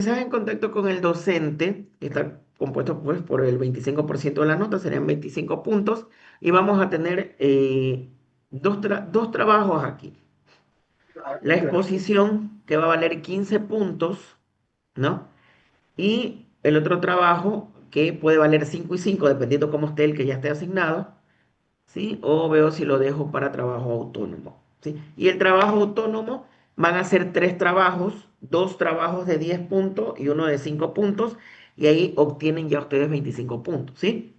Estás en contacto con el docente, que está compuesto pues por el 25% de la nota, serían 25 puntos, y vamos a tener dos trabajos aquí. La exposición, que va a valer 15 puntos, ¿no? Y el otro trabajo, que puede valer 5 y 5 dependiendo cómo esté el que ya esté asignado, ¿sí? O veo si lo dejo para trabajo autónomo, ¿sí? Y el trabajo autónomo van a ser tres trabajos, dos trabajos de 10 puntos y uno de 5 puntos, y ahí obtienen ya ustedes 25 puntos, ¿sí?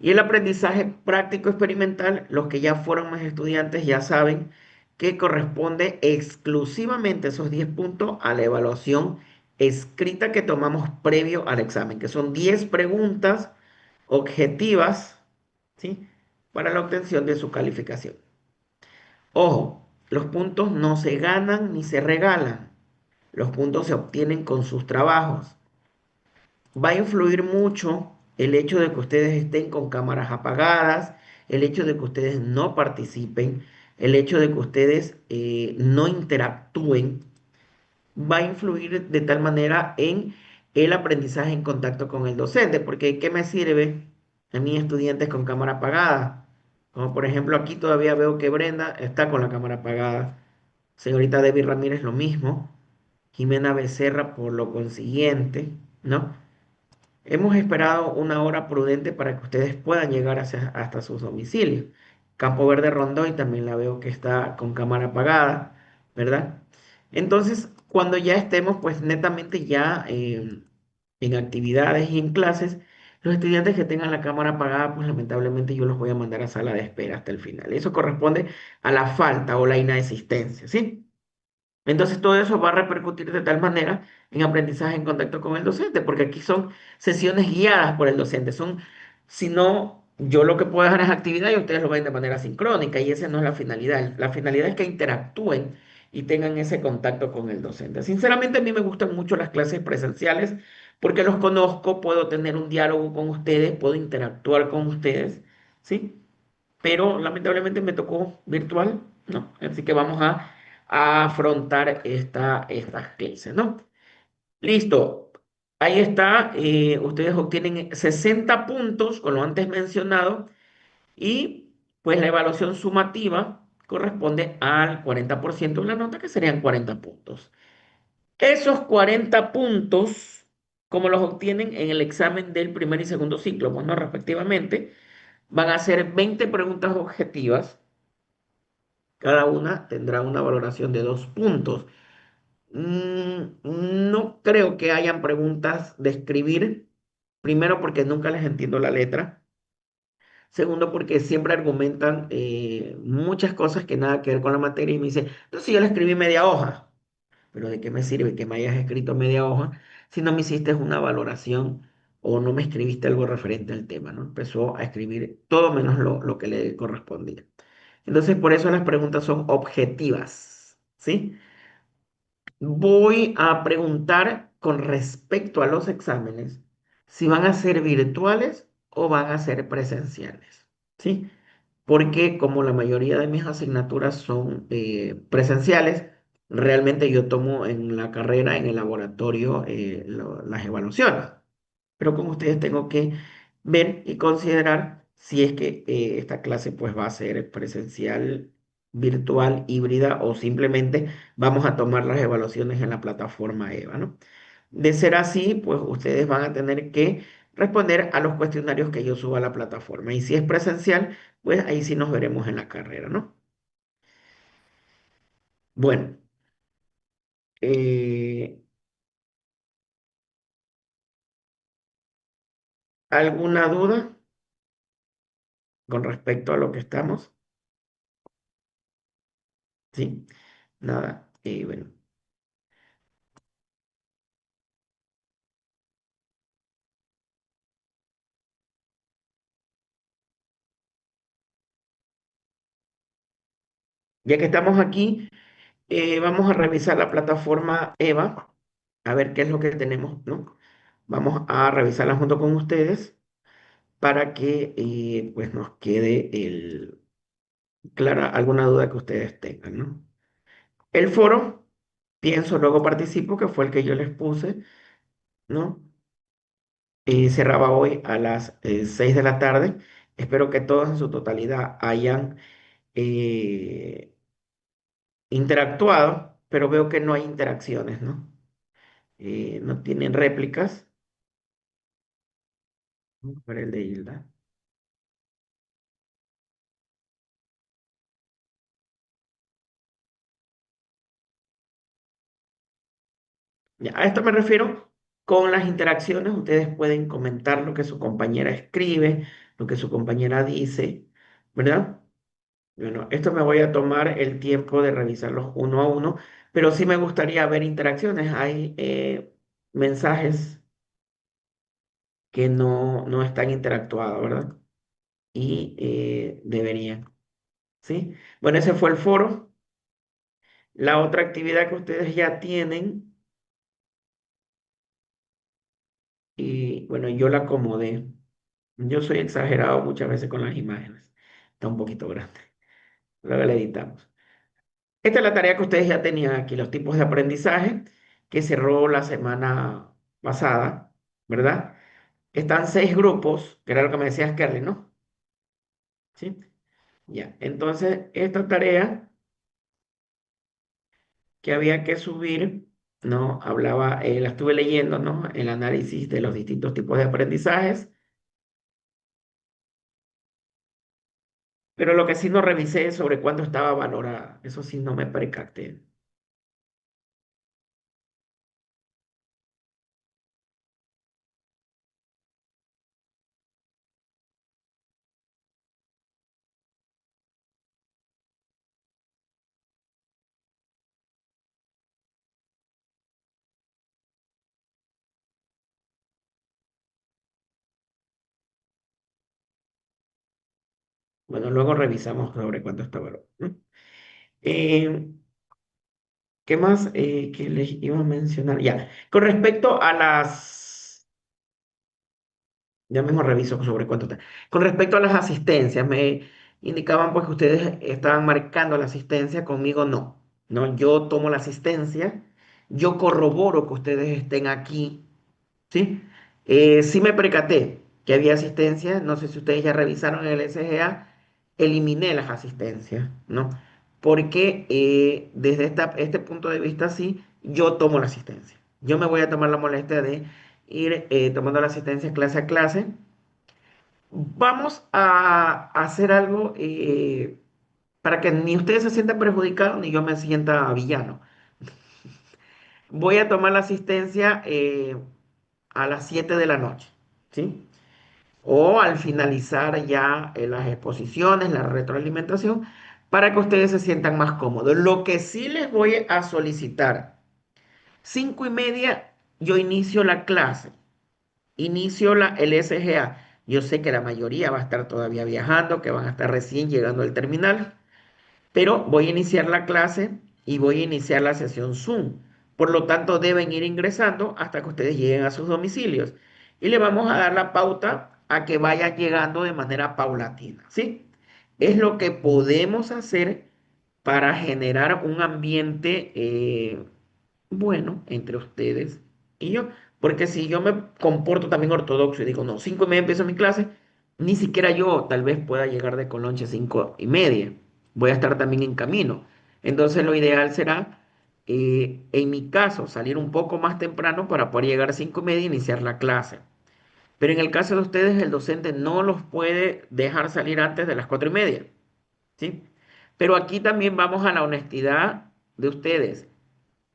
Y el aprendizaje práctico experimental, los que ya fueron más estudiantes ya saben que corresponde exclusivamente esos 10 puntos a la evaluación escrita que tomamos previo al examen, que son 10 preguntas objetivas, ¿sí? Para la obtención de su calificación. Ojo, los puntos no se ganan ni se regalan. Los puntos se obtienen con sus trabajos. Va a influir mucho el hecho de que ustedes estén con cámaras apagadas, el hecho de que ustedes no participen, el hecho de que ustedes no interactúen, va a influir de tal manera en el aprendizaje en contacto con el docente, porque ¿qué me sirve a mí estudiantes con cámara apagada? Como por ejemplo aquí todavía veo que Brenda está con la cámara apagada, señorita Debbie Ramírez lo mismo, Jimena Becerra por lo consiguiente, ¿no? Hemos esperado una hora prudente para que ustedes puedan llegar hasta sus domicilios. Campo Verde Rondoy también la veo que está con cámara apagada, ¿verdad? Entonces, cuando ya estemos, pues netamente ya en actividades y en clases, los estudiantes que tengan la cámara apagada, pues lamentablemente yo los voy a mandar a sala de espera hasta el final. Eso corresponde a la falta o la inexistencia, ¿sí? Entonces todo eso va a repercutir de tal manera en aprendizaje en contacto con el docente, porque aquí son sesiones guiadas por el docente. Si no, yo lo que puedo dejar es actividad y ustedes lo ven de manera sincrónica y esa no es la finalidad. La finalidad es que interactúen y tengan ese contacto con el docente. Sinceramente a mí me gustan mucho las clases presenciales porque los conozco, puedo tener un diálogo con ustedes, puedo interactuar con ustedes, ¿sí? Pero lamentablemente me tocó virtual, ¿no? Así que vamos a afrontar estas clases, ¿no? Listo. Ahí está. Ustedes obtienen 60 puntos con lo antes mencionado y pues la evaluación sumativa corresponde al 40% de la nota, que serían 40 puntos. Esos 40 puntos, como los obtienen en el examen del primer y segundo ciclo, bueno, respectivamente, van a ser 20 preguntas objetivas. Cada una tendrá una valoración de 2 puntos. No creo que hayan preguntas de escribir. Primero, porque nunca les entiendo la letra. Segundo, porque siempre argumentan muchas cosas que nada que ver con la materia y me dicen, no, si yo le escribí media hoja. Pero ¿de qué me sirve que me hayas escrito media hoja si no me hiciste una valoración o no me escribiste algo referente al tema, ¿no? Empezó a escribir todo menos lo que le correspondía. Entonces, por eso las preguntas son objetivas, ¿sí? Voy a preguntar con respecto a los exámenes si van a ser virtuales o van a ser presenciales, ¿sí? Porque como la mayoría de mis asignaturas son presenciales, realmente yo tomo en la carrera, en el laboratorio, las evaluaciones. Pero con ustedes tengo que ver y considerar si es que esta clase pues va a ser presencial, virtual, híbrida o simplemente vamos a tomar las evaluaciones en la plataforma EVA, ¿no? De ser así, pues ustedes van a tener que responder a los cuestionarios que yo suba a la plataforma. Y si es presencial, pues ahí sí nos veremos en la carrera, ¿no? Bueno, eh, ¿alguna duda con respecto a lo que estamos? Sí, nada. Bueno, ya que estamos aquí, vamos a revisar la plataforma EVA, a ver qué es lo que tenemos, ¿no? Vamos a revisarla junto con ustedes para que pues nos quede clara alguna duda que ustedes tengan, ¿no? El foro. Pienso, luego participo, que fue el que yo les puse, ¿no? Cerraba hoy a las 6 de la tarde. Espero que todos en su totalidad hayan eh, interactuado, pero veo que no hay interacciones, ¿no? No tienen réplicas. Vamos a ver el de Hilda. Ya, a esto me refiero con las interacciones. Ustedes pueden comentar lo que su compañera escribe, lo que su compañera dice, ¿verdad? Bueno, esto me voy a tomar el tiempo de revisarlos uno a uno, pero sí me gustaría ver interacciones. Hay mensajes que no están interactuados, ¿verdad? Y deberían, ¿sí? Bueno, ese fue el foro. La otra actividad que ustedes ya tienen, y bueno, yo la acomodé. Yo soy exagerado muchas veces con las imágenes. Está un poquito grande. Luego la editamos. Esta es la tarea que ustedes ya tenían aquí, los tipos de aprendizaje que cerró la semana pasada, ¿verdad? Están 6 grupos, que era lo que me decías, Kerly, ¿no? Sí. Ya. Entonces, esta tarea que había que subir, ¿no? Hablaba, la estuve leyendo, ¿no? El análisis de los distintos tipos de aprendizajes, pero lo que sí no revisé es sobre cuánto estaba valorada. Eso sí no me percaté. Bueno, luego revisamos sobre cuánto está valorado, ¿no? Eh, ¿Qué más que les iba a mencionar? Ya, con respecto a las, ya mismo reviso sobre cuánto está. Con respecto a las asistencias, me indicaban pues que ustedes estaban marcando la asistencia, conmigo no, ¿no? Yo tomo la asistencia, yo corroboro que ustedes estén aquí, ¿sí? Sí me percaté que había asistencia, no sé si ustedes ya revisaron el SGA, eliminé las asistencias, ¿no? Porque desde este punto de vista sí, yo tomo la asistencia. Yo me voy a tomar la molestia de ir tomando la asistencia clase a clase. Vamos a hacer algo para que ni ustedes se sientan perjudicados ni yo me sienta villano. Voy a tomar la asistencia a las 7 de la noche, ¿sí? O al finalizar ya las exposiciones, la retroalimentación, para que ustedes se sientan más cómodos. Lo que sí les voy a solicitar, 5:30, yo inicio la clase, inicio el SGA. Yo sé que la mayoría va a estar todavía viajando, que van a estar recién llegando al terminal, pero voy a iniciar la clase y voy a iniciar la sesión Zoom. Por lo tanto, deben ir ingresando hasta que ustedes lleguen a sus domicilios. Y le vamos a dar la pauta a que vayan llegando de manera paulatina, ¿sí? Es lo que podemos hacer para generar un ambiente bueno entre ustedes y yo. Porque si yo me comporto también ortodoxo y digo, no, 5:30 empiezo mi clase, ni siquiera yo tal vez pueda llegar de Colonche 5:30. Voy a estar también en camino. Entonces lo ideal será, en mi caso, salir un poco más temprano para poder llegar a 5:30 e iniciar la clase. Pero en el caso de ustedes, el docente no los puede dejar salir antes de las 4:30, ¿sí? Pero aquí también vamos a la honestidad de ustedes.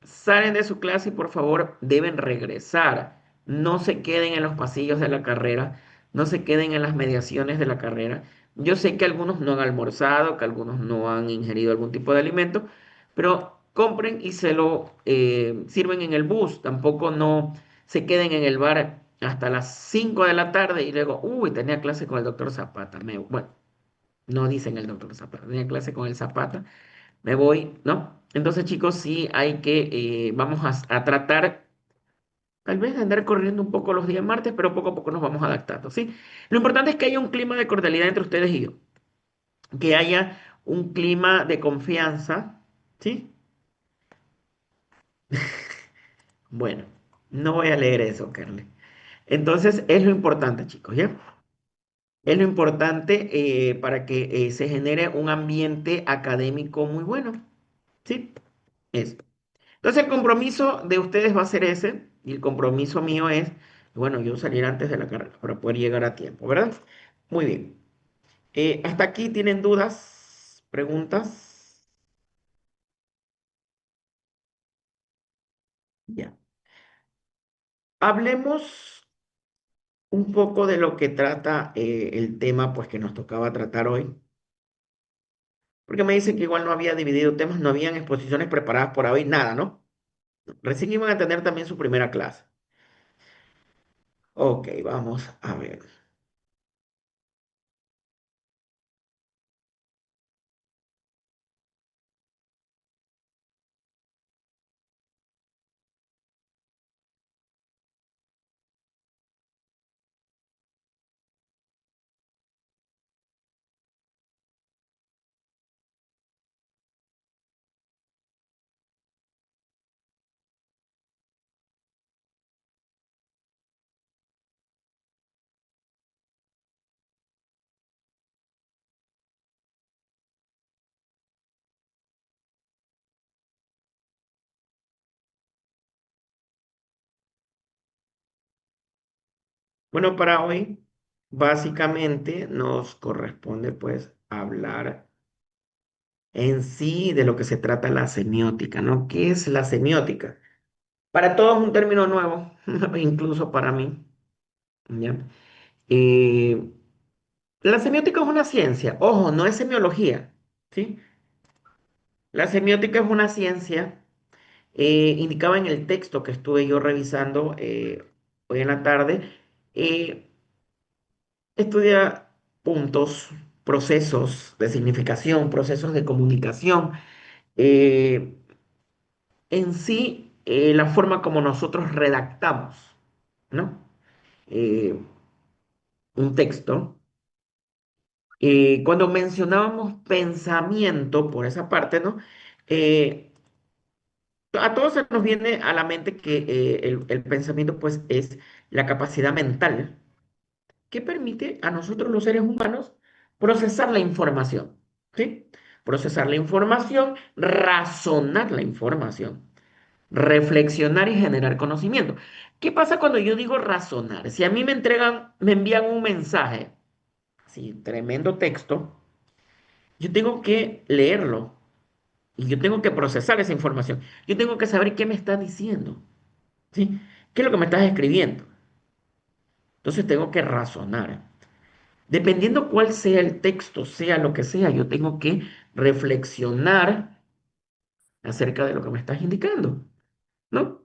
Salen de su clase y por favor deben regresar. No se queden en los pasillos de la carrera, no se queden en las mediaciones de la carrera. Yo sé que algunos no han almorzado, que algunos no han ingerido algún tipo de alimento, pero compren y se lo sirven en el bus. Tampoco no se queden en el bar hasta las 5 de la tarde y luego, uy, tenía clase con el doctor Zapata. Bueno, no dicen el doctor Zapata, tenía clase con el Zapata, me voy, ¿no? Entonces, chicos, sí hay que, vamos a tratar, tal vez de andar corriendo un poco los días martes, pero poco a poco nos vamos adaptando, ¿sí? Lo importante es que haya un clima de cordialidad entre ustedes y yo, que haya un clima de confianza, ¿sí? Bueno, no voy a leer eso, Carly. Entonces, es lo importante, chicos, ¿ya? Es lo importante para que se genere un ambiente académico muy bueno, ¿sí? Eso. Entonces, el compromiso de ustedes va a ser ese, y el compromiso mío es, bueno, yo salir antes de la carrera para poder llegar a tiempo, ¿verdad? Muy bien. ¿Hasta aquí tienen dudas, preguntas? Ya. Hablemos un poco de lo que trata el tema, pues, que nos tocaba tratar hoy. Porque me dicen que igual no había dividido temas, no habían exposiciones preparadas por hoy, nada, ¿no? Recién iban a tener también su primera clase. Ok, vamos a ver. Bueno, para hoy, básicamente nos corresponde, pues, hablar en sí de lo que se trata la semiótica, ¿no? ¿Qué es la semiótica? Para todos es un término nuevo, incluso para mí, ¿ya? Eh, la semiótica es una ciencia, ojo, no es semiología, ¿sí? La semiótica es una ciencia, indicaba en el texto que estuve yo revisando hoy en la tarde, eh, estudia puntos, procesos de significación, procesos de comunicación, eh, en sí la forma como nosotros redactamos, ¿no? Eh, un texto. Cuando mencionábamos pensamiento, por esa parte, ¿no? Eh, a todos se nos viene a la mente que el pensamiento, pues, es la capacidad mental que permite a nosotros los seres humanos procesar la información, ¿sí? Procesar la información, razonar la información, reflexionar y generar conocimiento. ¿Qué pasa cuando yo digo razonar? Si a mí me entregan, me envían un mensaje, sí, tremendo texto, yo tengo que leerlo y yo tengo que procesar esa información. Yo tengo que saber qué me está diciendo, ¿sí? ¿Qué es lo que me estás escribiendo? Entonces tengo que razonar. Dependiendo cuál sea el texto, sea lo que sea, yo tengo que reflexionar acerca de lo que me estás indicando, ¿no?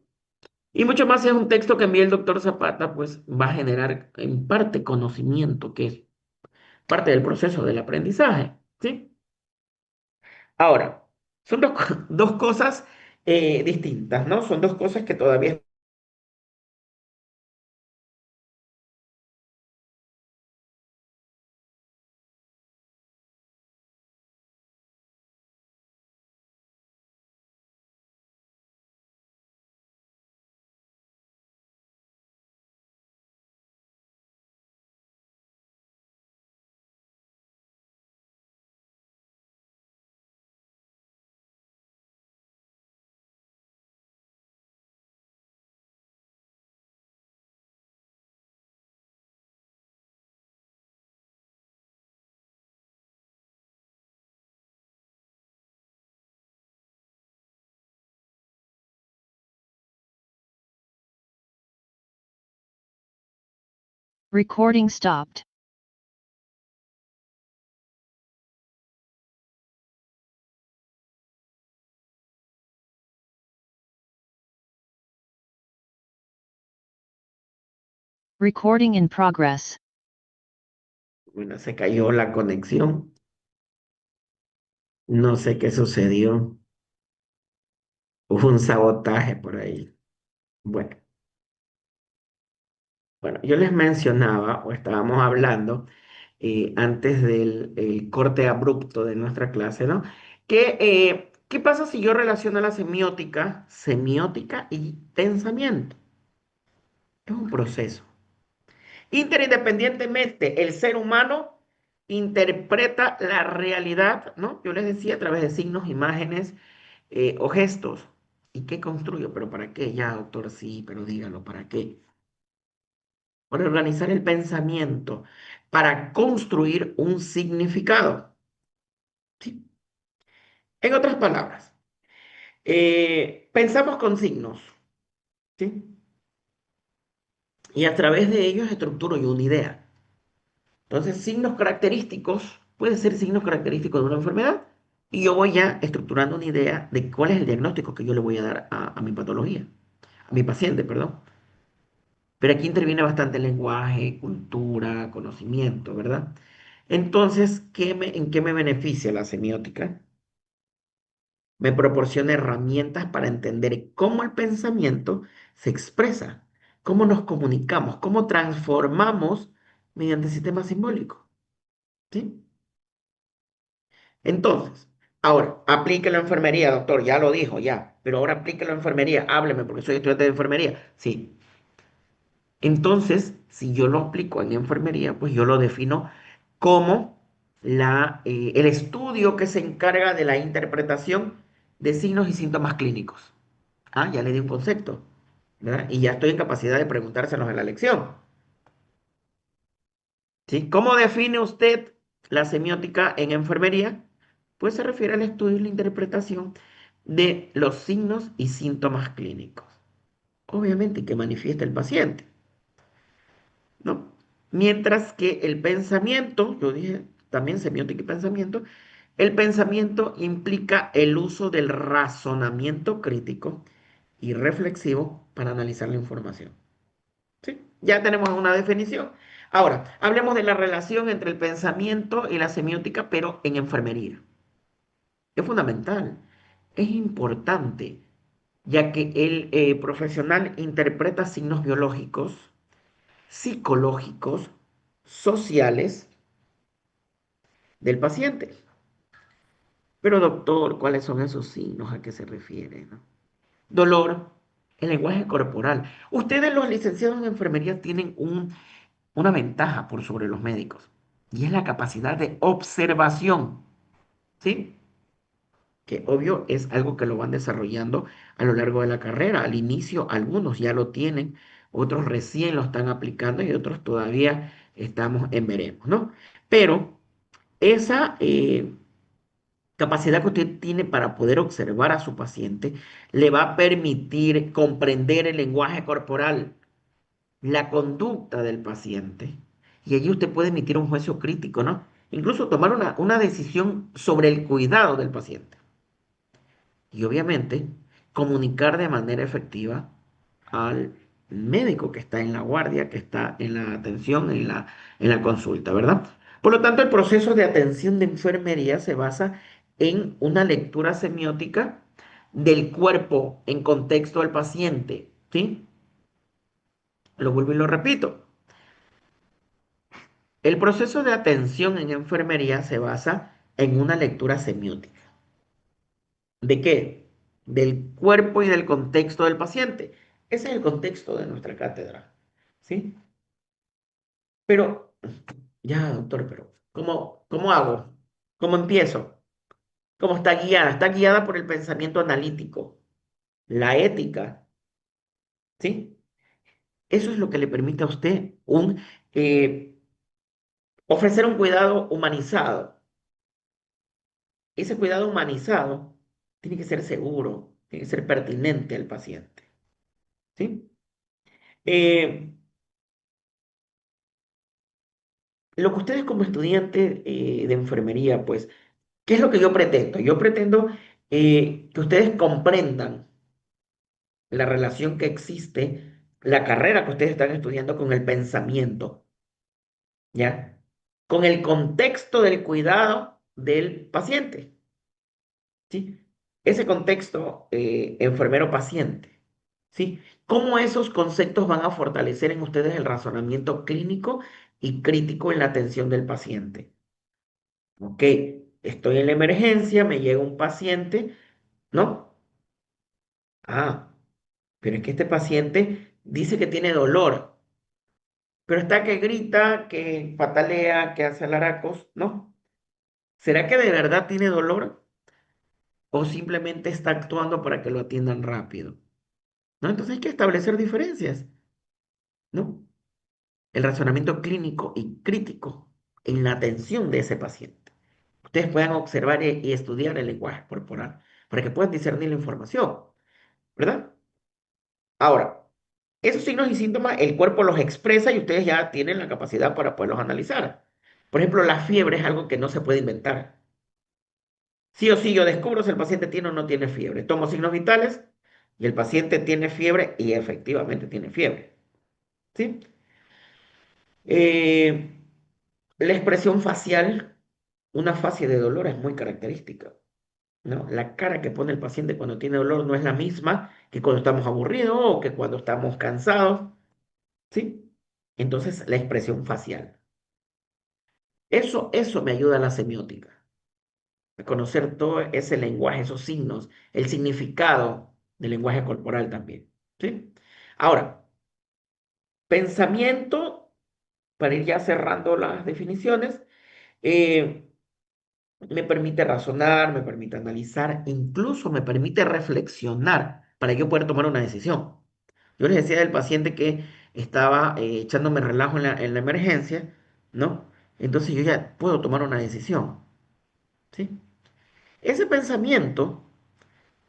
Y mucho más si es un texto que envía el doctor Zapata, pues va a generar en parte conocimiento, que es parte del proceso del aprendizaje, ¿sí? Ahora, son dos cosas distintas, ¿no? Son dos cosas que todavía... Recording stopped. Recording in progress. Bueno, se cayó la conexión. No sé qué sucedió. Hubo un sabotaje por ahí. Bueno, bueno, yo les mencionaba o estábamos hablando antes del el corte abrupto de nuestra clase, ¿no? Que ¿Qué pasa si yo relaciono la semiótica y pensamiento? Es un proceso. Interindependientemente, el ser humano interpreta la realidad, ¿no? Yo les decía a través de signos, imágenes o gestos. ¿Y qué construyo? ¿Pero para qué? Ya, doctor, sí, pero dígalo, ¿para qué? Para organizar el pensamiento, para construir un significado. ¿Sí? En otras palabras, pensamos con signos, ¿sí? Y a través de ellos estructuro yo una idea. Entonces, signos característicos, puede ser signos característicos de una enfermedad, y yo voy ya estructurando una idea de cuál es el diagnóstico que yo le voy a dar a mi patología, a mi paciente, perdón. Pero aquí interviene bastante lenguaje, cultura, conocimiento, ¿verdad? Entonces, ¿en qué me beneficia la semiótica? Me proporciona herramientas para entender cómo el pensamiento se expresa, cómo nos comunicamos, cómo transformamos mediante sistemas simbólicos, ¿sí? Entonces, ahora, aplique la enfermería, doctor, ya lo dijo, ya, pero ahora aplique la enfermería, hábleme porque soy estudiante de enfermería. Sí. Entonces, si yo lo aplico en enfermería, pues yo lo defino como el estudio que se encarga de la interpretación de signos y síntomas clínicos. Ah, ya le di un concepto, ¿verdad? Y ya estoy en capacidad de preguntárselos en la lección. ¿Sí? ¿Cómo define usted la semiótica en enfermería? Pues se refiere al estudio y la interpretación de los signos y síntomas clínicos. Obviamente que manifiesta el paciente, ¿no? Mientras que el pensamiento, yo dije también semiótica y pensamiento, el pensamiento implica el uso del razonamiento crítico y reflexivo para analizar la información. ¿Sí? Ya tenemos una definición. Ahora, hablemos de la relación entre el pensamiento y la semiótica, pero en enfermería. Es fundamental, es importante, ya que el profesional interpreta signos biológicos, psicológicos, sociales del paciente. Pero doctor, ¿cuáles son esos signos? ¿A qué se refiere, no? Dolor, el lenguaje corporal. Ustedes los licenciados en enfermería tienen una ventaja por sobre los médicos y es la capacidad de observación, ¿sí? Que obvio es algo que lo van desarrollando a lo largo de la carrera. Al inicio algunos ya lo tienen, otros recién lo están aplicando y otros todavía estamos en veremos, ¿no? Pero esa capacidad que usted tiene para poder observar a su paciente le va a permitir comprender el lenguaje corporal, la conducta del paciente. Y allí usted puede emitir un juicio crítico, ¿no? Incluso tomar una decisión sobre el cuidado del paciente. Y obviamente comunicar de manera efectiva al médico que está en la guardia, que está en la atención, en la consulta, ¿verdad? Por lo tanto, el proceso de atención de enfermería se basa en una lectura semiótica del cuerpo en contexto del paciente, ¿sí? Lo vuelvo y lo repito. El proceso de atención en enfermería se basa en una lectura semiótica. ¿De qué? Del cuerpo y del contexto del paciente. Ese es el contexto de nuestra cátedra, ¿sí? Pero, ya, doctor, pero ¿cómo hago? ¿Cómo empiezo? ¿Cómo está guiada? Está guiada por el pensamiento analítico, la ética, ¿sí? Eso es lo que le permite a usted eh, ofrecer un cuidado humanizado. Ese cuidado humanizado tiene que ser seguro, tiene que ser pertinente al paciente, ¿sí? Eh, lo que ustedes como estudiantes de enfermería, pues, ¿qué es lo que yo pretendo? Yo pretendo que ustedes comprendan la relación que existe, la carrera que ustedes están estudiando con el pensamiento, ¿ya? Con el contexto del cuidado del paciente, ¿sí? Ese contexto enfermero-paciente, ¿sí? ¿Cómo esos conceptos van a fortalecer en ustedes el razonamiento clínico y crítico en la atención del paciente? Ok, estoy en la emergencia, me llega un paciente, ¿no? Ah, pero es que este paciente dice que tiene dolor, pero está que grita, que patalea, que hace alaracos, ¿no? ¿Será que de verdad tiene dolor o simplemente está actuando para que lo atiendan rápido? ¿No? Entonces hay que establecer diferencias, ¿no? El razonamiento clínico y crítico en la atención de ese paciente. Ustedes puedan observar y estudiar el lenguaje corporal para que puedan discernir la información, ¿verdad? Ahora, esos signos y síntomas, el cuerpo los expresa y ustedes ya tienen la capacidad para poderlos analizar. Por ejemplo, la fiebre es algo que no se puede inventar. Sí o sí, yo descubro si el paciente tiene o no tiene fiebre. Tomo signos vitales y el paciente tiene fiebre y efectivamente tiene fiebre. ¿Sí? Eh, la expresión facial, una fase de dolor es muy característica, ¿no? La cara que pone el paciente cuando tiene dolor no es la misma que cuando estamos aburridos o que cuando estamos cansados, ¿sí? Entonces, la expresión facial. Eso me ayuda a la semiótica, a conocer todo ese lenguaje, esos signos, el significado del lenguaje corporal también, ¿sí? Ahora, pensamiento, para ir ya cerrando las definiciones, eh, me permite razonar, me permite analizar, incluso me permite reflexionar para yo poder tomar una decisión. Yo les decía del paciente que estaba echándome relajo en la emergencia, ¿no? Entonces yo ya puedo tomar una decisión, ¿sí? Ese pensamiento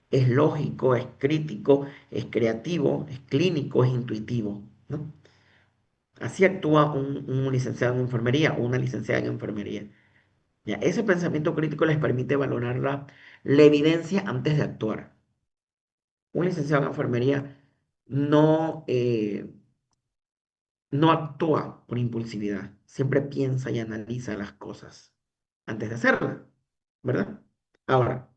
es lógico, es crítico, es creativo, es clínico, es intuitivo, ¿no? Así actúa un licenciado en enfermería o una licenciada en enfermería. Ya, ese pensamiento crítico les permite valorar la evidencia antes de actuar. Un licenciado en enfermería no, no actúa por impulsividad, siempre piensa y analiza las cosas antes de hacerlas, ¿verdad? Ahora,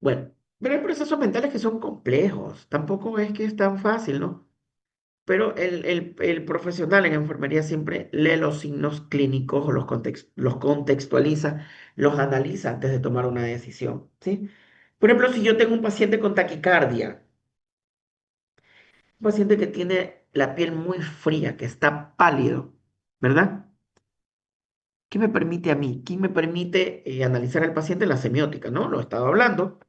bueno, pero hay procesos mentales que son complejos, tampoco es que es tan fácil, ¿no? Pero el profesional en enfermería siempre lee los signos clínicos o los contextualiza, los analiza antes de tomar una decisión, ¿sí? Por ejemplo, si yo tengo un paciente con taquicardia, un paciente que tiene la piel muy fría, que está pálido, ¿verdad? ¿Qué me permite a mí? ¿Qué me permite analizar al paciente? La semiótica, ¿no? Lo he estado hablando.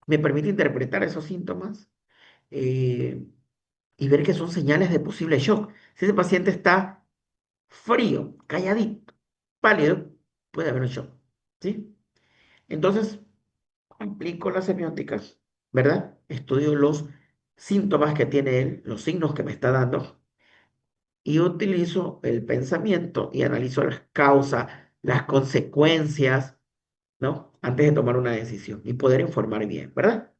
Me permite interpretar esos síntomas eh, y ver que son señales de posible shock. Si ese paciente está frío, calladito, pálido, puede haber un shock, ¿sí? Entonces, aplico las semióticas, ¿verdad? Estudio los síntomas que tiene él, los signos que me está dando, y utilizo el pensamiento y analizo las causas, las consecuencias, ¿no? Antes de tomar una decisión y poder informar bien, ¿verdad?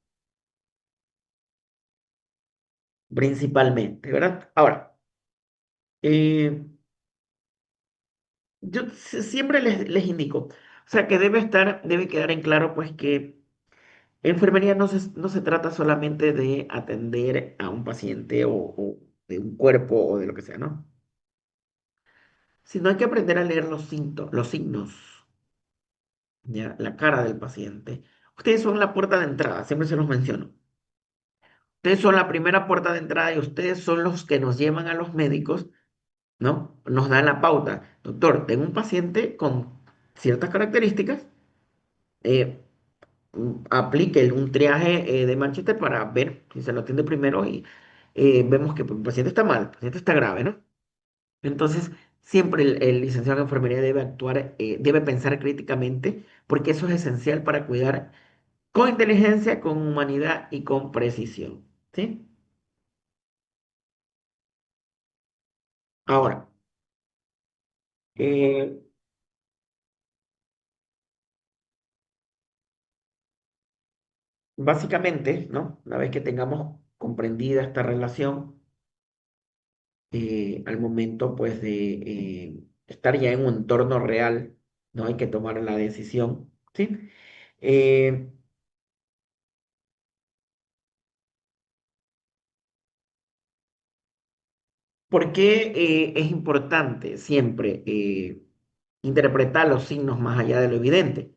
Principalmente, ¿verdad? Ahora, eh, yo siempre les indico, o sea, que debe quedar en claro, pues, que enfermería no se trata solamente de atender a un paciente o de un cuerpo o de lo que sea, ¿no? Sino hay que aprender a leer los signos, ¿ya? La cara del paciente. Ustedes son la puerta de entrada, siempre se los menciono. Ustedes son la primera puerta de entrada y ustedes son los que nos llevan a los médicos, ¿no? Nos dan la pauta. Doctor, tengo un paciente con ciertas características. eh, Aplique un triaje de Manchester para ver si se lo atiende primero y vemos que el paciente está mal, el paciente está grave, ¿no? Entonces, siempre el licenciado en enfermería debe actuar, debe pensar críticamente, porque eso es esencial para cuidar con inteligencia, con humanidad y con precisión, ¿sí? Ahora, eh, básicamente, ¿no? Una vez que tengamos comprendida esta relación, al momento pues de estar ya en un entorno real, no hay que tomar la decisión, ¿sí? Eh, ¿Por qué es importante siempre interpretar los signos más allá de lo evidente?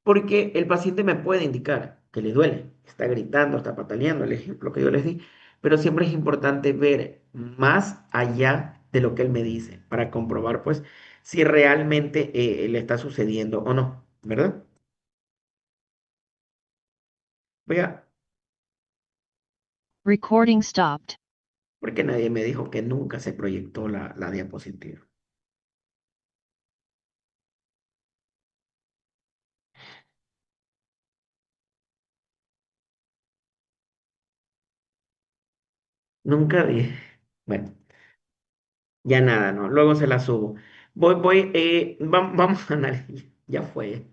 porque el paciente me puede indicar que le duele, está gritando, está pataleando, el ejemplo que yo les di, pero siempre es importante ver más allá de lo que él me dice para comprobar pues si realmente le está sucediendo o no, ¿verdad? Voy a, Recording stopped. porque nadie me dijo que nunca se proyectó la diapositiva. Nunca dije. Bueno, ya nada, ¿no? Luego se la subo. Vamos a analizar. Ya fue.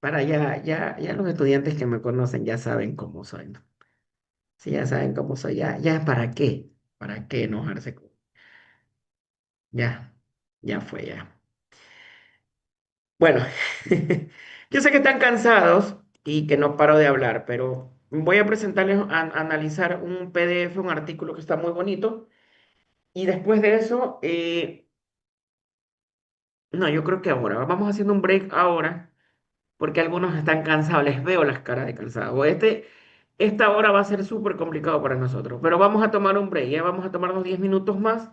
Ya los estudiantes que me conocen ya saben cómo soy, ¿no? Si ya saben cómo soy, ya, ¿para qué? ¿Para qué enojarse? Ya, ya fue, ya. Bueno, yo sé que están cansados y que no paro de hablar, pero voy a presentarles, analizar un PDF, un artículo que está muy bonito, y después de eso, no, yo creo que ahora, vamos haciendo un break ahora, porque algunos están cansados, les veo las caras de cansados. Esta hora va a ser súper complicado para nosotros, pero vamos a tomar un break, ya vamos a tomarnos 10 minutos más,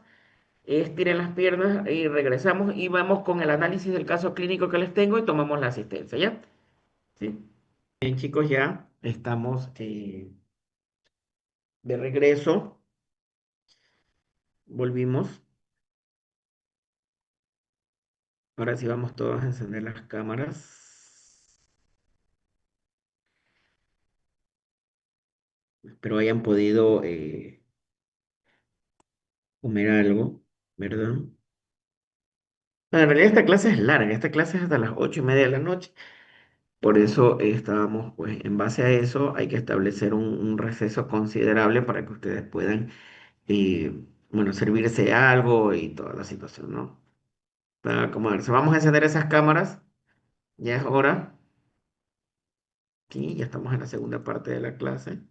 estiren las piernas y regresamos y vamos con el análisis del caso clínico que les tengo y tomamos la asistencia, ¿ya? Sí. Bien, chicos, ya estamos de regreso, volvimos. Ahora sí vamos todos a encender las cámaras. Espero hayan podido comer algo, ¿verdad? Bueno, en realidad esta clase es larga, esta clase es hasta las 8:30 de la noche. Por eso estábamos, pues, en base a eso hay que establecer un receso considerable para que ustedes puedan, bueno, servirse algo y toda la situación, ¿no? Para acomodarse. Vamos a encender esas cámaras, ya es hora. Sí, ya estamos en la segunda parte de la clase.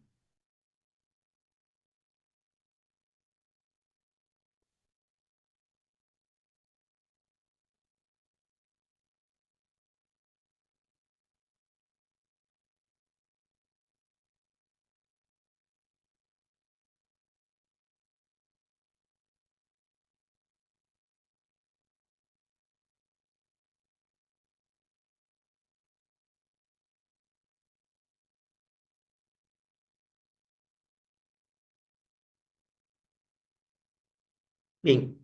Bien,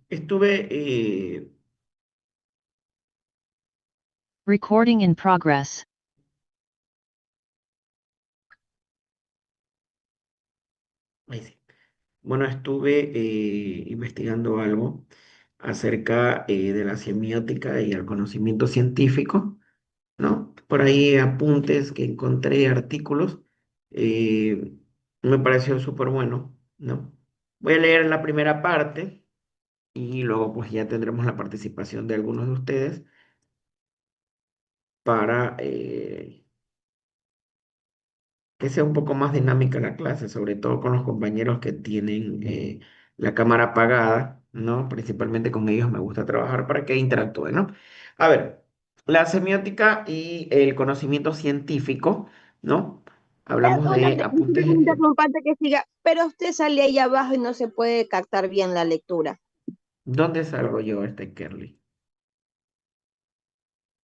Recording in progress. ahí sí. Bueno, estuve investigando algo acerca de la semiótica y el conocimiento científico, ¿no? Por ahí apuntes que encontré, artículos, eh, me pareció súper bueno, ¿no? Voy a leer la primera parte y luego pues ya tendremos la participación de algunos de ustedes para que sea un poco más dinámica la clase, sobre todo con los compañeros que tienen la cámara apagada, ¿no? Principalmente con ellos me gusta trabajar para que interactúen, ¿no? A ver, la semiótica y el conocimiento científico, ¿no? Hablamos de apuntes. Disculpe que interrumpa antes que siga, pero usted sale ahí abajo y no se puede captar bien la lectura. ¿Dónde salgo yo, Kerly?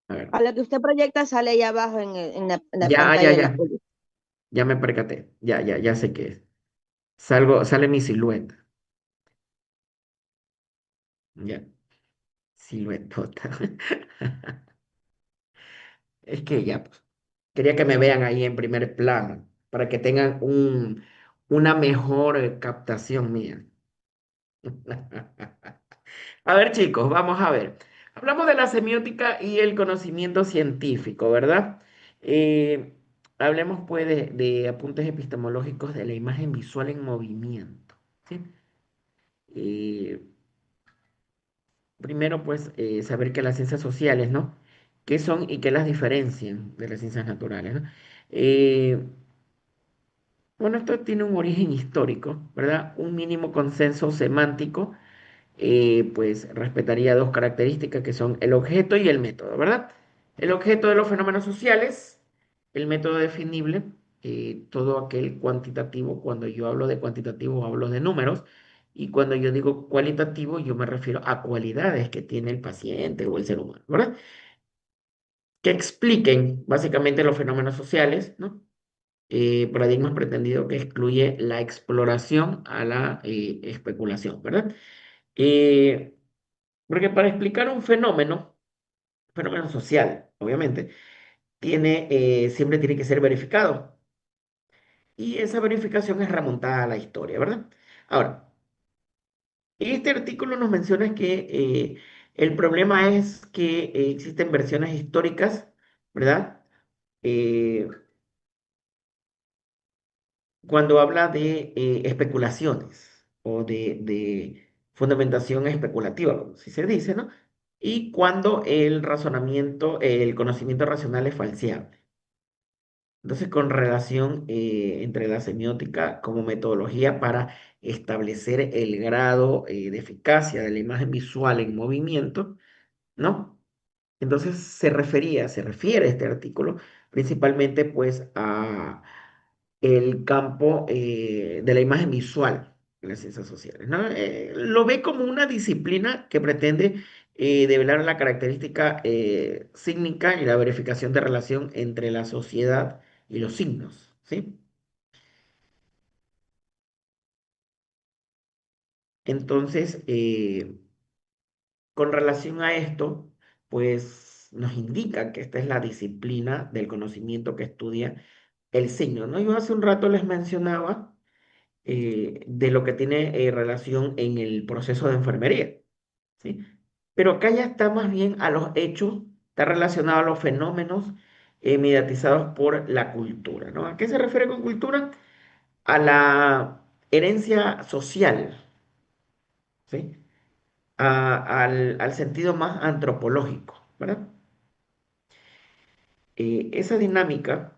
A ver, A lo que usted proyecta sale ahí abajo en la ya, ya, pantalla de la ya, peli. ya me percaté, ya sé qué es. Sale mi silueta, ya, siluetota. Es que ya, pues, quería que me vean ahí en primer plano, para que tengan una mejor captación mía. A ver, chicos, vamos a ver. Hablamos de la semiótica y el conocimiento científico, ¿verdad? Eh, Hablemos pues de apuntes epistemológicos de la imagen visual en movimiento, ¿sí? Eh, Primero, pues, saber que las ciencias sociales, ¿no? ¿Qué son y qué las diferencian de las ciencias naturales, ¿no? Eh, bueno, esto tiene un origen histórico, ¿verdad? Un mínimo consenso semántico pues respetaría dos características que son el objeto y el método, ¿verdad? El objeto de los fenómenos sociales, el método definible, todo aquel cuantitativo, cuando yo hablo de cuantitativo hablo de números, y cuando yo digo cualitativo yo me refiero a cualidades que tiene el paciente o el ser humano, ¿verdad? Que expliquen básicamente los fenómenos sociales, ¿no? Paradigmas pretendido que excluye la exploración a la especulación, ¿verdad? Eh, Porque para explicar un fenómeno social, obviamente, siempre tiene que ser verificado. Y esa verificación es remontada a la historia, ¿verdad? Ahora, este artículo nos menciona que el problema es que existen versiones históricas, ¿verdad? Eh, Cuando habla de especulaciones o de fundamentación especulativa, como si se dice, ¿no? Y cuando el razonamiento, el conocimiento racional es falseable. Entonces, con relación entre la semiótica como metodología para establecer el grado de eficacia de la imagen visual en movimiento, ¿no? Entonces se refiere este artículo principalmente pues a el campo de la imagen visual en las ciencias sociales, ¿no? Lo ve como una disciplina que pretende develar la característica sígnica y la verificación de relación entre la sociedad y los signos, ¿sí? Entonces, con relación a esto, pues nos indica que esta es la disciplina del conocimiento que estudia el signo, ¿no? Yo hace un rato les mencionaba de lo que tiene relación en el proceso de enfermería, ¿sí? Pero acá ya está más bien a los hechos, está relacionado a los fenómenos mediatizados por la cultura, ¿no? ¿A qué se refiere con cultura? A la herencia social, ¿sí? Al sentido más antropológico, ¿verdad? Esa dinámica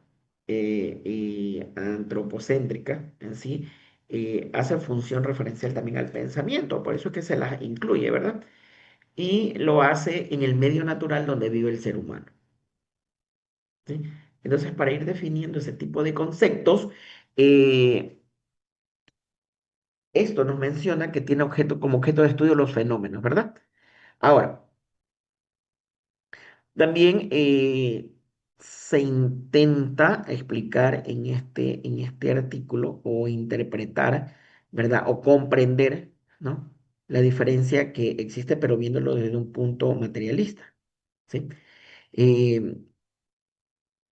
antropocéntrica en sí hace función referencial también al pensamiento, por eso es que se las incluye, ¿verdad? Y lo hace en el medio natural donde vive el ser humano, ¿sí? Entonces, para ir definiendo ese tipo de conceptos, eh, esto nos menciona que tiene como objeto de estudio los fenómenos, ¿verdad? Ahora, también se intenta explicar en este artículo o interpretar, ¿verdad? O comprender, ¿no? La diferencia que existe, pero viéndolo desde un punto materialista, ¿sí? Eh,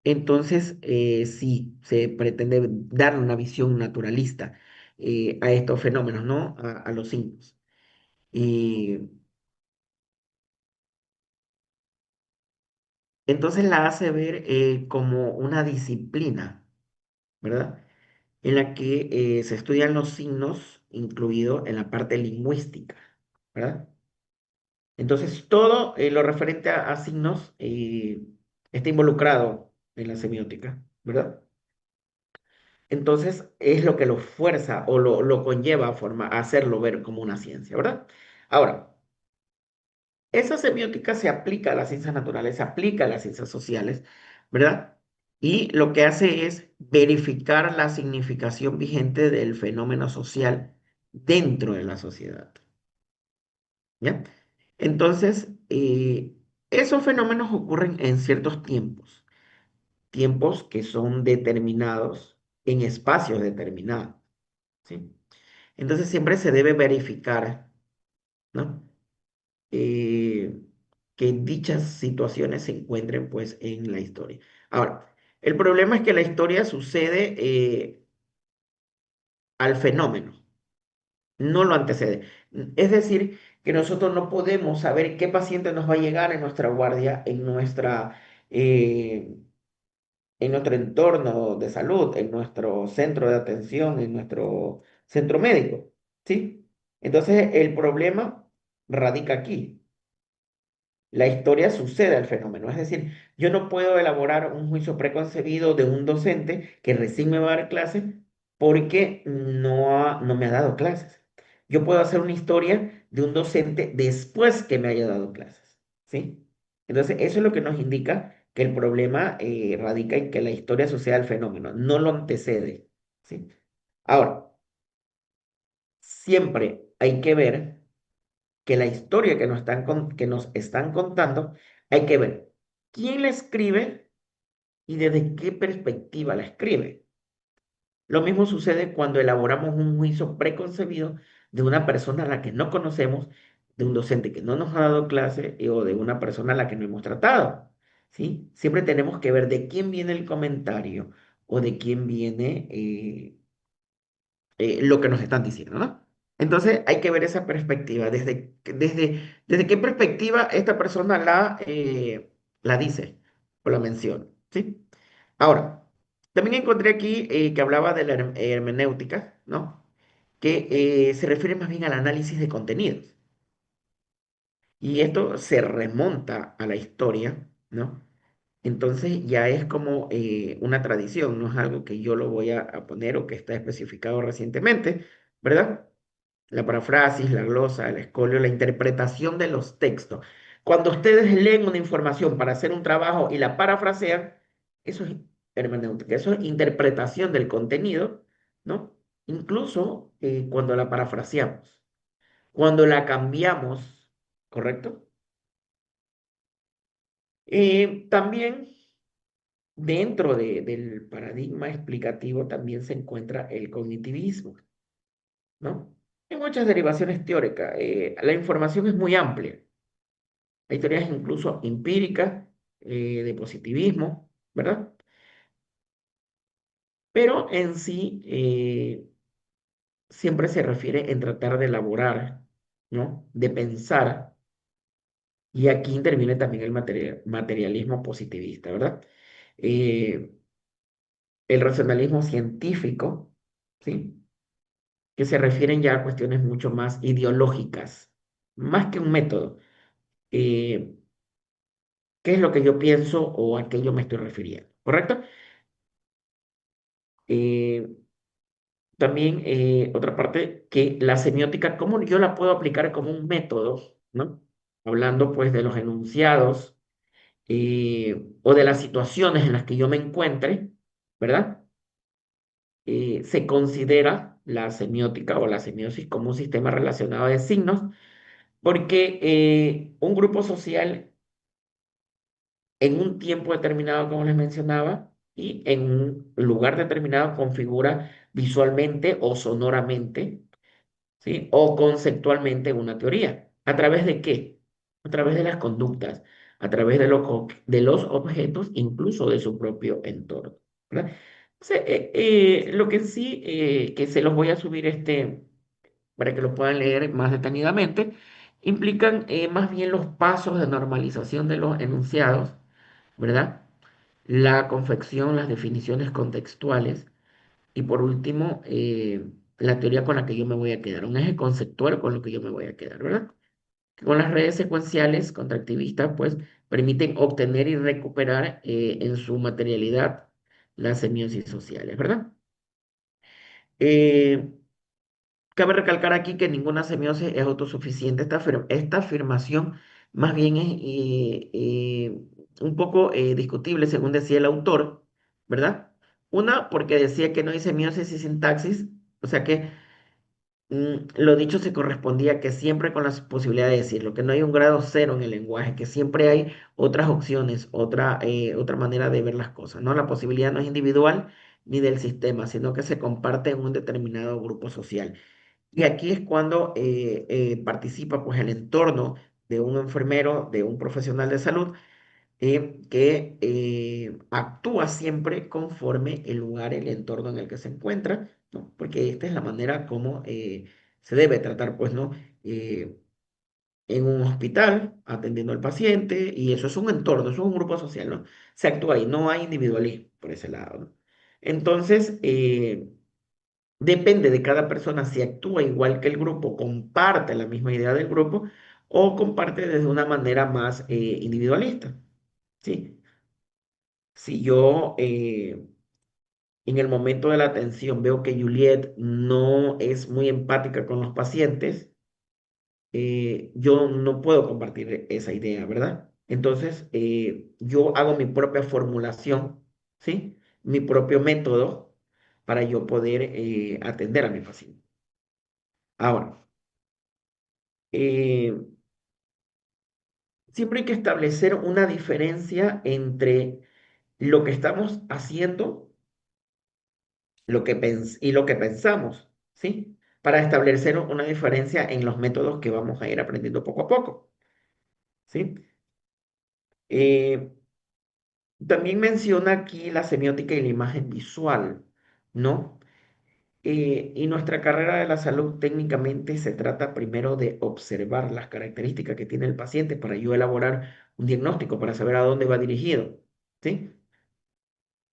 entonces, sí, se pretende dar una visión naturalista a estos fenómenos, ¿no? A los signos. Y entonces la hace ver como una disciplina, ¿verdad? En la que se estudian los signos, incluido en la parte lingüística, ¿verdad? Entonces, todo lo referente a signos está involucrado en la semiótica, ¿verdad? Entonces, es lo que lo fuerza o lo conlleva a hacerlo ver como una ciencia, ¿verdad? Ahora, esa semiótica se aplica a las ciencias naturales, se aplica a las ciencias sociales, ¿verdad? Y lo que hace es verificar la significación vigente del fenómeno social dentro de la sociedad, ¿ya? Entonces, esos fenómenos ocurren en ciertos tiempos, tiempos que son determinados en espacios determinados, ¿sí? Entonces, siempre se debe verificar, ¿no? eh, que dichas situaciones se encuentren pues en la historia. Ahora, el problema es que la historia sucede al fenómeno, no lo antecede. Es decir, que nosotros no podemos saber qué paciente nos va a llegar en nuestra guardia, eh, en nuestro entorno de salud, en nuestro centro de atención, en nuestro centro médico, ¿sí? Entonces, el problema radica aquí. La historia sucede al fenómeno. Es decir, yo no puedo elaborar un juicio preconcebido de un docente que recién me va a dar clases porque no me ha dado clases. Yo puedo hacer una historia de un docente después que me haya dado clases, ¿sí? Entonces, eso es lo que nos indica que el problema radica en que la historia asociada al fenómeno no lo antecede, ¿sí? Ahora, siempre hay que ver que la historia que nos están contando, hay que ver quién la escribe y desde qué perspectiva la escribe. Lo mismo sucede cuando elaboramos un juicio preconcebido de una persona a la que no conocemos, de un docente que no nos ha dado clase o de una persona a la que no hemos tratado, ¿sí? Siempre tenemos que ver de quién viene el comentario o de quién viene lo que nos están diciendo, ¿no? Entonces hay que ver esa perspectiva, desde qué perspectiva esta persona la dice o la menciona, ¿sí? Ahora, también encontré aquí que hablaba de la hermenéutica, ¿no? Que se refiere más bien al análisis de contenidos. Y esto se remonta a la historia, ¿no? Entonces ya es como una tradición, no es algo que yo lo voy a poner o que está especificado recientemente, ¿verdad? La parafrasis, la glosa, el escolio, la interpretación de los textos. Cuando ustedes leen una información para hacer un trabajo y la parafrasean, eso es hermenéutica, eso es interpretación del contenido, ¿no? Incluso cuando la parafraseamos, cuando la cambiamos, ¿correcto? También dentro del paradigma explicativo también se encuentra el cognitivismo, ¿no? Hay muchas derivaciones teóricas. La información es muy amplia. Hay teorías incluso empíricas de positivismo, ¿verdad? Pero en sí siempre se refiere en tratar de elaborar, ¿no? De pensar, y aquí interviene también el materialismo positivista, ¿verdad? Eh, el racionalismo científico, ¿sí? Que se refieren ya a cuestiones mucho más ideológicas, más que un método. Eh, ¿Qué es lo que yo pienso o a qué yo me estoy refiriendo? ¿Correcto? Eh, También otra parte, que la semiótica, ¿cómo yo la puedo aplicar como un método, ¿no? Hablando pues de los enunciados o de las situaciones en las que yo me encuentre, ¿verdad? Se considera la semiótica o la semiosis como un sistema relacionado de signos, porque un grupo social en un tiempo determinado, como les mencionaba, y en un lugar determinado configura visualmente o sonoramente, ¿sí? O conceptualmente una teoría. ¿A través de qué? A través de las conductas, a través de los objetos, incluso de su propio entorno, ¿verdad? Entonces, lo que sí, que se los voy a subir para que lo puedan leer más detenidamente, implican más bien los pasos de normalización de los enunciados, ¿verdad? La confección, las definiciones contextuales y por último, la teoría con la que yo me voy a quedar, un eje conceptual con lo que yo me voy a quedar, ¿verdad? Con las redes secuenciales contractivistas, pues permiten obtener y recuperar en su materialidad las semiosis sociales, ¿verdad? Eh, Cabe recalcar aquí que ninguna semiosis es autosuficiente. Esta afirmación más bien es un poco discutible, según decía el autor, ¿verdad? Una, porque decía que no hay semiosis y sintaxis, o sea que lo dicho se correspondía que siempre con la posibilidad de decirlo, que no hay un grado cero en el lenguaje, que siempre hay otras opciones, otra manera de ver las cosas, ¿no? La posibilidad no es individual ni del sistema, sino que se comparte en un determinado grupo social. Y aquí es cuando participa pues el entorno de un enfermero, de un profesional de salud, que actúa siempre conforme el lugar, el entorno en el que se encuentra, ¿no? Porque esta es la manera como se debe tratar, pues, ¿no? Eh, en un hospital, atendiendo al paciente, y eso es un entorno, eso es un grupo social, ¿no? Se actúa ahí, no hay individualismo por ese lado, ¿no? Entonces, depende de cada persona si actúa igual que el grupo, comparte la misma idea del grupo o comparte desde una manera más individualista, ¿sí? Si yo en el momento de la atención veo que Juliet no es muy empática con los pacientes, yo no puedo compartir esa idea, ¿verdad? Entonces, yo hago mi propia formulación, ¿sí? Mi propio método para yo poder atender a mi paciente. Ahora, eh, siempre hay que establecer una diferencia entre lo que estamos haciendo y lo que pensamos, ¿sí? Para establecer una diferencia en los métodos que vamos a ir aprendiendo poco a poco, ¿sí? Eh, También menciona aquí la semiótica y la imagen visual, ¿no? Y nuestra carrera de la salud técnicamente se trata primero de observar las características que tiene el paciente para yo elaborar un diagnóstico, para saber a dónde va dirigido, ¿sí?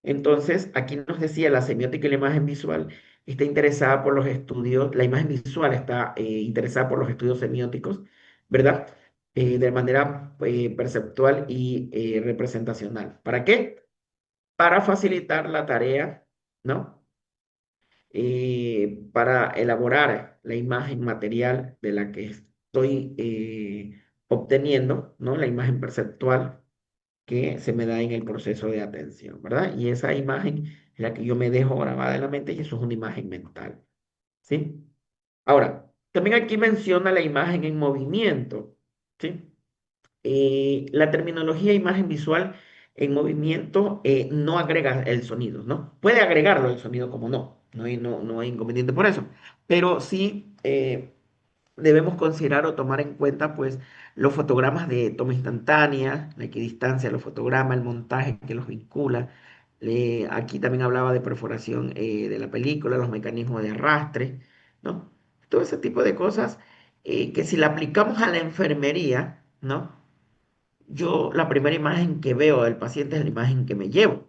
Entonces, aquí nos decía la semiótica y la imagen visual está interesada por los estudios, la imagen visual está interesada por los estudios semióticos, ¿verdad? De manera perceptual y representacional. ¿Para qué? Para facilitar la tarea, ¿no? Para elaborar la imagen material de la que estoy obteniendo, ¿no? La imagen perceptual que se me da en el proceso de atención, ¿verdad? Y esa imagen es la que yo me dejo grabada en la mente y eso es una imagen mental, ¿sí? Ahora, también aquí menciona la imagen en movimiento, ¿sí? La terminología imagen visual en movimiento no agrega el sonido, ¿no? Puede agregarlo el sonido como no hay inconveniente por eso, pero sí debemos considerar o tomar en cuenta pues los fotogramas de toma instantánea, la equidistancia, los fotogramas, el montaje que los vincula. Aquí también hablaba de perforación de la película, los mecanismos de arrastre, ¿no? Todo ese tipo de cosas que si la aplicamos a la enfermería, ¿no? Yo la primera imagen que veo del paciente es la imagen que me llevo.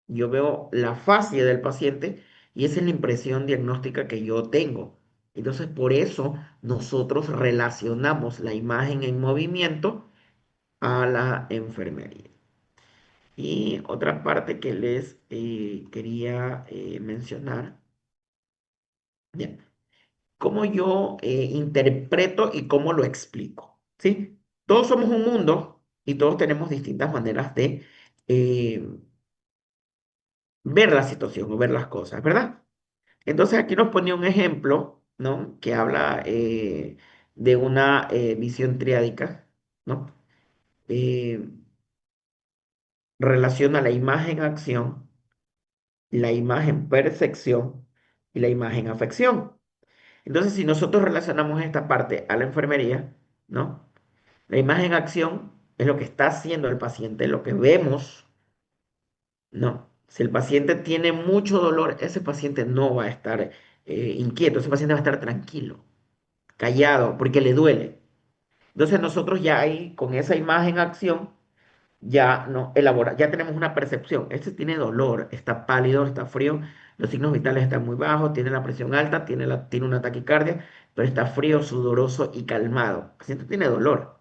Yo veo la fascia del paciente y esa es la impresión diagnóstica que yo tengo. Entonces, por eso nosotros relacionamos la imagen en movimiento a la enfermería. Y otra parte que les quería mencionar, bien, cómo yo interpreto y cómo lo explico, ¿sí? Todos somos un mundo y todos tenemos distintas maneras de eh, ver la situación o ver las cosas, ¿verdad? Entonces aquí nos pone un ejemplo, ¿no? Que habla de una visión triádica, ¿no? Eh, Relaciona la imagen acción, la imagen percepción y la imagen afección. Entonces, si nosotros relacionamos esta parte a la enfermería, ¿no? La imagen acción es lo que está haciendo el paciente, lo que vemos, ¿no? Si el paciente tiene mucho dolor, ese paciente no va a estar inquieto, ese paciente va a estar tranquilo, callado, porque le duele. Entonces nosotros ya ahí, con esa imagen acción, ya no elabora, ya tenemos una percepción. Este tiene dolor, está pálido, está frío, los signos vitales están muy bajos, tiene la presión alta, tiene una taquicardia, pero está frío, sudoroso y calmado. El paciente tiene dolor.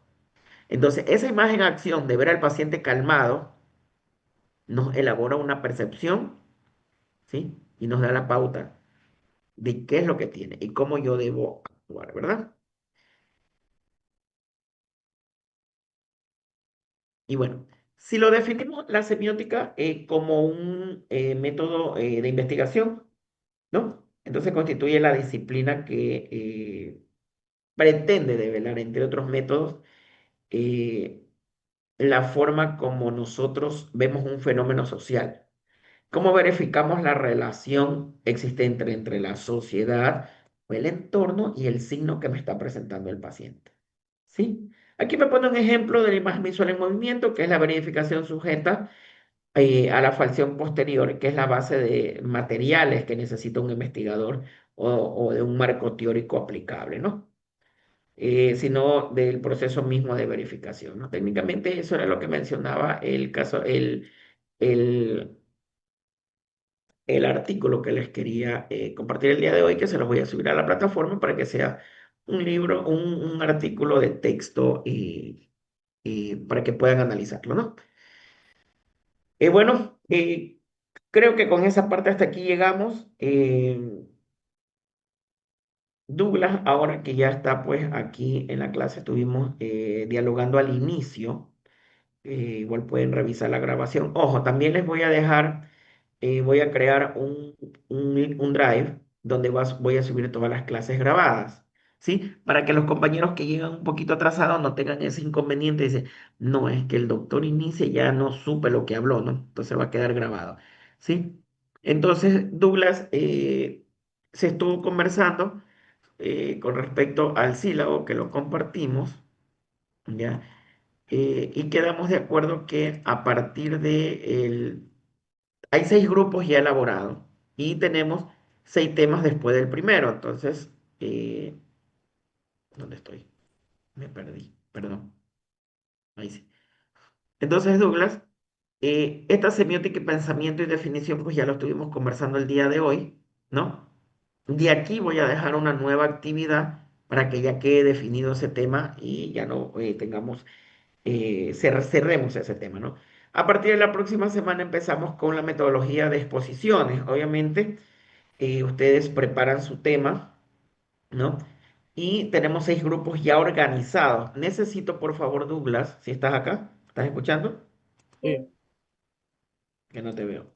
Entonces, esa imagen acción de ver al paciente calmado nos elabora una percepción, ¿sí? Y nos da la pauta de qué es lo que tiene y cómo yo debo actuar, ¿verdad? Y bueno, si lo definimos la semiótica como un método de investigación, ¿no? Entonces constituye la disciplina que pretende develar, entre otros métodos, eh, la forma como nosotros vemos un fenómeno social. ¿Cómo verificamos la relación existente entre la sociedad o el entorno y el signo que me está presentando el paciente? ¿Sí? Aquí me pone un ejemplo de la imagen visual en movimiento, que es la verificación sujeta a la falsión posterior, que es la base de materiales que necesita un investigador o de un marco teórico aplicable, ¿no? Sino del proceso mismo de verificación, ¿no? Técnicamente eso era lo que mencionaba el caso, el, el artículo que les quería compartir el día de hoy, que se los voy a subir a la plataforma para que sea un libro, un artículo de texto y para que puedan analizarlo, ¿no? Bueno, creo que con esa parte hasta aquí llegamos. Douglas, ahora que ya está pues aquí en la clase, estuvimos dialogando al inicio. Igual pueden revisar la grabación. Ojo, también les voy a dejar, voy a crear un drive donde voy a subir todas las clases grabadas, ¿sí? Para que los compañeros que llegan un poquito atrasados no tengan ese inconveniente. Dice, no, es que el doctor inicia y ya no supe lo que habló, ¿no? Entonces va a quedar grabado, ¿sí? Entonces, Douglas, se estuvo conversando con respecto al sílabo que lo compartimos, ¿ya? Y quedamos de acuerdo que a partir de hay 6 grupos ya elaborados y tenemos 6 temas después del primero. Entonces, eh, ¿dónde estoy? Me perdí, perdón. Ahí sí. Entonces, Douglas, esta semiótica y pensamiento y definición, pues ya lo estuvimos conversando el día de hoy, ¿no? De aquí voy a dejar una nueva actividad para que ya quede definido ese tema y ya no tengamos cerremos ese tema, ¿no? A partir de la próxima semana empezamos con la metodología de exposiciones. Obviamente, ustedes preparan su tema, ¿no? Y tenemos 6 grupos ya organizados. Necesito, por favor, Douglas, si estás acá, ¿estás escuchando? Sí, Que no te veo.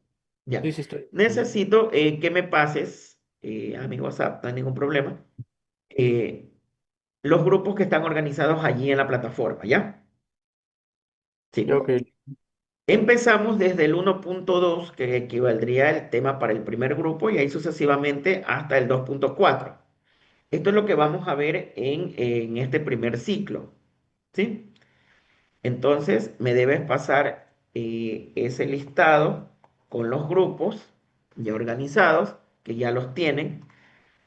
Ya. sí, sí estoy. Necesito que me pases a mi WhatsApp, no hay ningún problema, eh, los grupos que están organizados allí en la plataforma, ¿ya? Ya, Sí. ok. Empezamos desde el 1.2, que equivaldría el tema para el primer grupo, y ahí sucesivamente hasta el 2.4. Esto es lo que vamos a ver en este primer ciclo, ¿sí? Entonces, me debes pasar ese listado con los grupos ya organizados, que ya los tienen.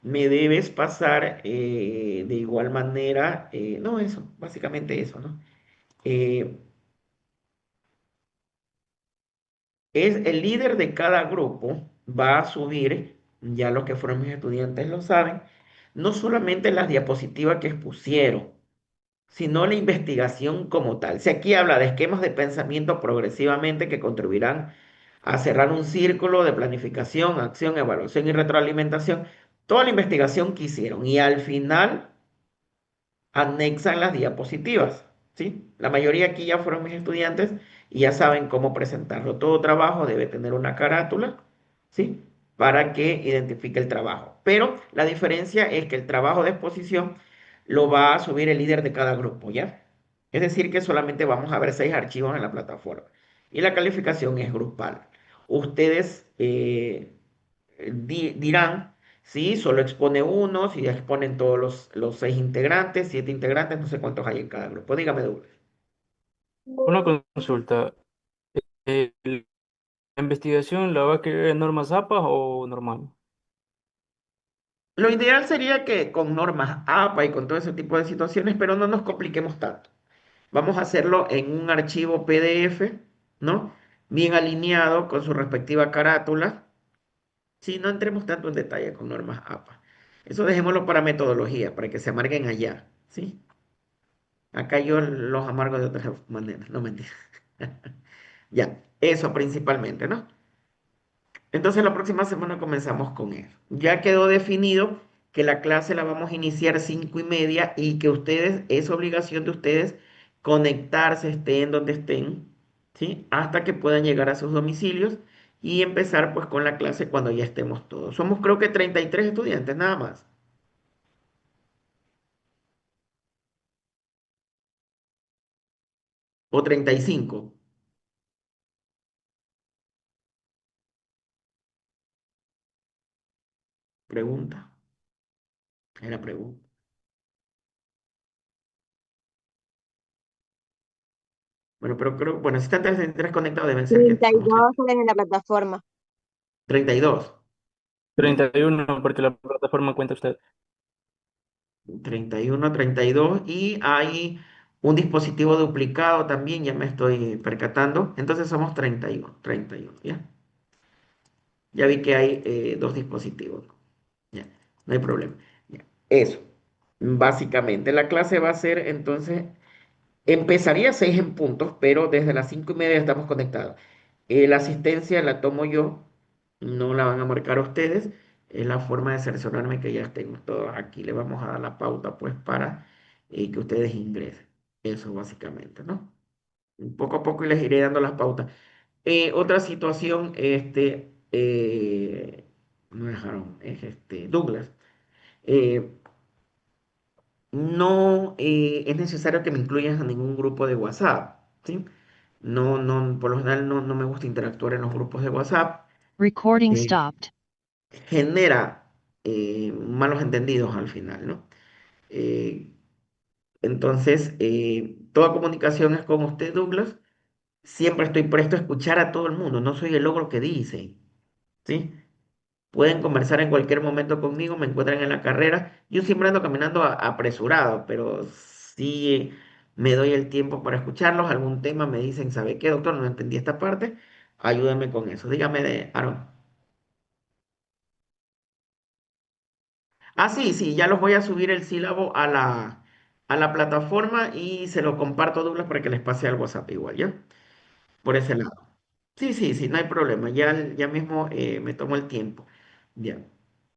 Me debes pasar de igual manera, no, eso, básicamente eso, ¿no? Eh, es el líder de cada grupo, va a subir, ya los que fueron mis estudiantes lo saben, no solamente las diapositivas que expusieron, sino la investigación como tal. Si aquí habla de esquemas de pensamiento progresivamente que contribuirán a cerrar un círculo de planificación, acción, evaluación y retroalimentación, toda la investigación que hicieron. Y al final anexan las diapositivas, ¿sí? La mayoría aquí ya fueron mis estudiantes y ya saben cómo presentarlo. Todo trabajo debe tener una carátula, ¿sí? Para que identifique el trabajo. Pero la diferencia es que el trabajo de exposición lo va a subir el líder de cada grupo, ¿ya? Es decir, que solamente vamos a ver 6 archivos en la plataforma y la calificación es grupal. Ustedes dirán si solo expone uno, si exponen todos los 6 integrantes, 7 integrantes, no sé cuántos hay en cada grupo. Dígame, Douglas. Una consulta. ¿La investigación la va a querer en normas APA o normal? Lo ideal sería que con normas APA y con todo ese tipo de situaciones, pero no nos compliquemos tanto. Vamos a hacerlo en un archivo PDF, ¿no? Bien alineado con su respectiva carátula. Sí, no entremos tanto en detalle con normas APA. Eso dejémoslo para metodología, para que se amarguen allá, ¿sí? Acá yo los amargo de otra manera, no mentira. Ya, eso principalmente, ¿no? Entonces la próxima semana comenzamos con eso. Ya quedó definido que la clase la vamos a iniciar 5:30 y que ustedes, es obligación de ustedes conectarse, estén donde estén, ¿sí? Hasta que puedan llegar a sus domicilios y empezar pues con la clase cuando ya estemos todos. Somos creo que 33 estudiantes nada más. O 35. Pregunta. Era pregunta. Bueno, pero creo, bueno, si están 33 conectados deben ser que somos 32 salen en la plataforma. 32. ¿Ya? 31 porque la plataforma cuenta usted. 31, 32 y hay un dispositivo duplicado también, ya me estoy percatando. Entonces somos 31, 31, ¿ya? Ya vi que hay 2 dispositivos, ya, no hay problema. Ya. Eso, básicamente. La clase va a ser entonces, empezaría a 6 en puntos, pero desde las 5:30 estamos conectados. La asistencia la tomo yo, no la van a marcar ustedes. es la forma de cerciorarme que ya estén todos aquí. Le vamos a dar la pauta pues para que ustedes ingresen. Eso básicamente, ¿no? Poco a poco les iré dando las pautas. Otra situación, no dejaron, es Douglas. eh, no es necesario que me incluyas a ningún grupo de WhatsApp, ¿sí? No, no, por lo general no me gusta interactuar en los grupos de WhatsApp. Recording eh, stopped. Genera malos entendidos al final, ¿no? Eh, entonces, toda comunicación es con usted, Douglas. Siempre estoy presto a escuchar a todo el mundo, no soy el logro que dicen, ¿sí? Pueden conversar en cualquier momento conmigo, me encuentran en la carrera. Yo siempre ando caminando apresurado, pero sí me doy el tiempo para escucharlos. Algún tema me dicen, ¿sabe qué, doctor? No entendí esta parte. Ayúdame con eso. Dígame de Aaron. Ah, sí, sí, ya los voy a subir el sílabo a la plataforma y se lo comparto a Douglas para que les pase al WhatsApp igual, ¿ya? Por ese lado. Sí, sí, sí, no hay problema. Ya, ya mismo me tomo el tiempo. Ya.